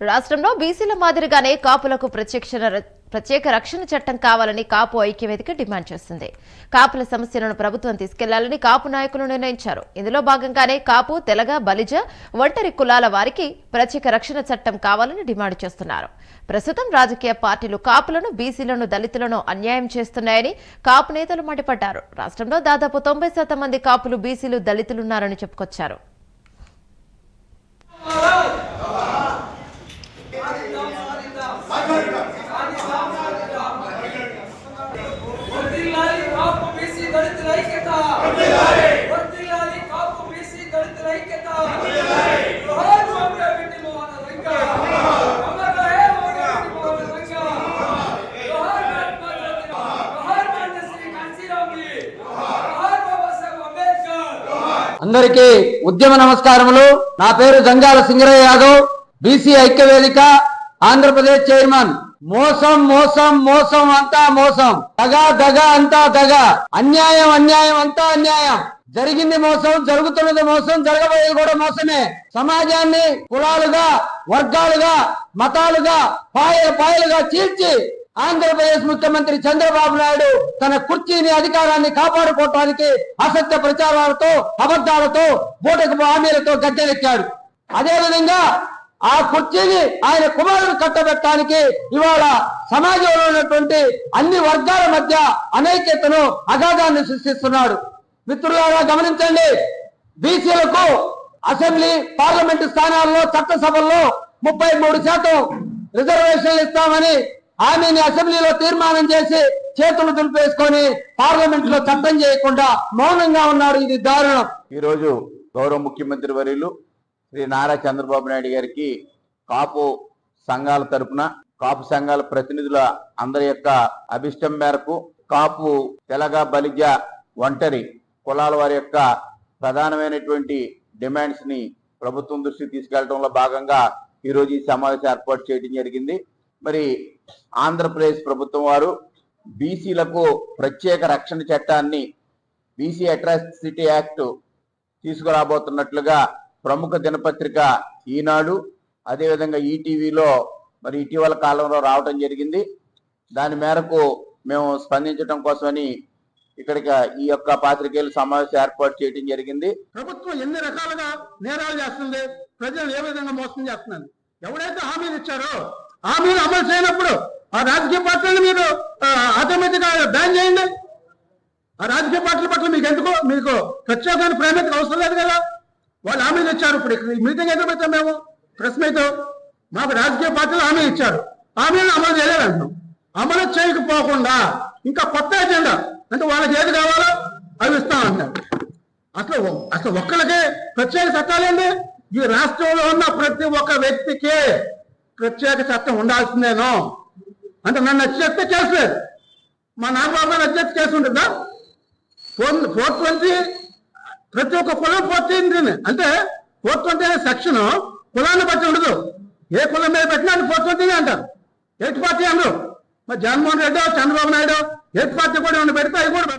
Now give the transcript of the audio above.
రాష్ట్రంలో బీసీల మాదిరిగానే కాపులకు ప్రత్యేక రక్షణ చట్టం కావాలని కాపు ఐక్యవేదిక డిమాండ్ చేస్తుంది. కాపుల సమస్యలను ప్రభుత్వం తీసుకెళ్లాలని కాపు నాయకులు నిర్ణయించారు. ఇందులో భాగంగానే కాపు, తెలగ, బలిజ, ఒంటరి కులాల వారికి ప్రత్యేక రక్షణ చట్టం కావాలని డిమాండ్ చేస్తున్నారు. ప్రస్తుతం రాజకీయ పార్టీలు కాపులను, బీసీలను, దళితులను అన్యాయం చేస్తున్నాయని కాపు నేతలు మండిపడ్డారు. రాష్ట్రంలో దాదాపు 90% మంది కాపులు, బీసీలు, దళితులున్నారని చెప్పుకొచ్చారు. అందరికీ ఉద్యమ నమస్కారములు. నా పేరు జంగాల సింగరయ్య యాదవ్, బీసీ ఐక్యవేదిక ఆంధ్రప్రదేశ్ చైర్మన్. మోసం మోసం మోసం అంతా మోసం, దగా దగా అంతా దగా, అన్యాయం అన్యాయం అంతా అన్యాయం. జరిగింది మోసం, జరుగుతున్నది మోసం, జరగబోయేది కూడా మోసమే. సమాజాన్ని కులాలుగా, వర్గాలుగా, మతాలుగా, పాయలుగా చీల్చి ఆంధ్రప్రదేశ్ ముఖ్యమంత్రి చంద్రబాబు నాయుడు తన కుర్చీని, అధికారాన్ని కాపాడుకోవటానికి అసత్య ప్రచారాలతో, అబద్ధాలతో, బూటకపు హామీలతో గద్దెనెక్కాడు. అదేవిధంగా ఆ కుర్చీని ఆయన కుమారుడు కట్టబెట్టడానికి ఇవాళ సమాజంలో ఉన్నటువంటి అన్ని వర్గాల మధ్య అనైక్యతను, అగాధాన్ని సృష్టిస్తున్నాడు. మిత్రులారా గమనించండి, బీసీలకు అసెంబ్లీ, పార్లమెంటు స్థానాల్లో, చట్టసభల్లో 33% రిజర్వేషన్లు ఇస్తామని హామీని అసెంబ్లీలో తీర్మానం చేసి చేతులు దులిపేసుకొని పార్లమెంట్ లో చట్టం చేయకుండా మౌనంగా ఉన్నాడు. ఇది దారుణం. ఈ రోజు గౌరవ ముఖ్యమంత్రి వర్యులు శ్రీ నారా చంద్రబాబు నాయుడు గారికి కాపు సంఘాల తరపున, కాపు సంఘాల ప్రతినిధుల అందరి యొక్క అభిష్టం మేరకు కాపు, తెలగ, బలిజ, ఒంటరి కులాల వారి యొక్క ప్రధానమైనటువంటి డిమాండ్స్ ని ప్రభుత్వం దృష్టికి తీసుకెళ్లడంలో భాగంగా ఈ రోజు ఈ సమావేశం ఏర్పాటు చేయడం జరిగింది. మరి ఆంధ్రప్రదేశ్ ప్రభుత్వం వారు బీసీలకు ప్రత్యేక రక్షణ చట్టాన్ని, బీసీ అట్రాసిటీ యాక్ట్ తీసుకురాబోతున్నట్లుగా ప్రముఖ దినపత్రిక ఈనాడు, అదేవిధంగా ఈటీవీలో మరి ఇటీవల కాలంలో రావటం జరిగింది. దాని మేరకు మేము స్పందించడం కోసమని ఇక్కడికి ఈ యొక్క పాత్రికేయులు సమావేశం ఏర్పాటు చేయడం జరిగింది. ప్రభుత్వం ఎన్ని రకాలుగా నేరాలు చేస్తుంది, ప్రజలు ఏ విధంగా మోసం చేస్తున్నారు. ఎవరైతే హామీలు ఇచ్చారో హామీలు అమలు చేయనప్పుడు ఆ రాజకీయ పార్టీలను మీరు ఆటోమేటిక్ గా బ్యాన్ చేయండి. ఆ రాజకీయ పార్టీల పట్ల మీకు ప్రత్యేకమైన ప్రేమకు అవసరం లేదు కదా. వాళ్ళు హామీలు ఇచ్చారు. ఇప్పుడు మీటింగ్ ఎదురు పెట్టాం మేము, ప్రెస్ మీట్. మాకు రాజకీయ పార్టీలు హామీ ఇచ్చారు, హామీలను అమలు చేయలేదంటున్నాం. అమలు చేయకపోకుండా ఇంకా కొత్త ఎజెండా, అంటే వాళ్ళకి ఏది కావాలో అవి ఇస్తామంటారు. అసలు ఒక్కరికే ప్రత్యేక చట్టాలేండి. ఈ రాష్ట్రంలో ఉన్న ప్రతి ఒక్క వ్యక్తికి ప్రత్యేక చట్టం ఉండాల్సిందేనో. అంటే నన్ను చెప్తే కేసు లేదు, మా నాగబాబు గారు అధ్యక్ష కేసు ఉంటుందా? 420 ప్రతి ఒక్క కులం 420 అంటే 420 అనే సెక్షన్ కులాన్ని బట్టి ఉండదు. ఏ కులం మీద పెట్టినా 420 అంటారు. ఎయిట్ పార్టీ అందరూ. మరి జగన్మోహన్ రెడ్డి, చంద్రబాబు నాయుడు ఎయిట్ పార్టీ కూడా పెడితే అవి కూడా